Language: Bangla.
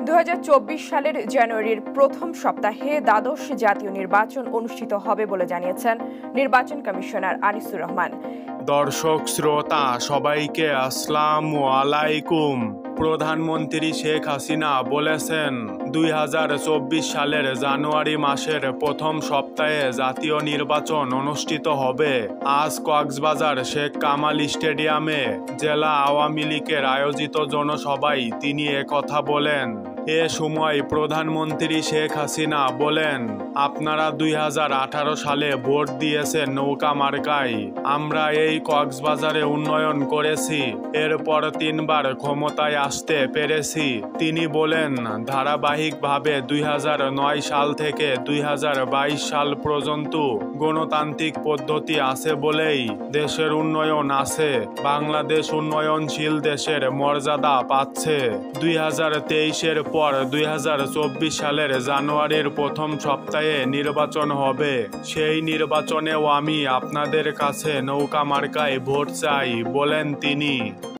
2024 সালের জানুয়ারির প্রথম সপ্তাহে দ্বাদশ জাতীয় নির্বাচন অনুষ্ঠিত হবে বলে জানিয়েছেন নির্বাচন কমিশনার আনিসুর রহমান। দর্শক শ্রোতা সবাইকে আসসালামু আলাইকুম। প্রধানমন্ত্রী শেখ হাসিনা বলেছেন 2024 সালের জানুয়ারি মাসের প্রথম সপ্তাহে জাতীয় নির্বাচন অনুষ্ঠিত হবে। আজ কক্সবাজার শেখ কামাল স্টেডিয়ামে জেলা আওয়ামী লীগের আয়োজিত জনসভায় তিনি একথা বলেন। এ সময় প্রধানমন্ত্রী শেখ হাসিনা বলেন, আপনারা 2018 সালে ভোট দিয়েছেন নৌকা মার্কায়। আমরা এই কক্সবাজারে উন্নয়ন করেছি, এরপর 3 বার ক্ষমতায় আসতে পেরেছি। তিনি বলেন, ধারাবাহিকভাবে 2009 সাল থেকে 2022 সাল পর্যন্ত গণতান্ত্রিক পদ্ধতি আছে বলেই দেশের উন্নয়ন আছে। বাংলাদেশ উন্নয়নশীল দেশের মর্যাদা পাচ্ছে। 2023-এর পর 2024 সালের জানুয়ারির প্রথম সপ্তাহে নির্বাচন হবে। সেই নির্বাচনেও আমি আপনাদের কাছে নৌকা মার্কায় ভোট চাই, বলেন তিনি।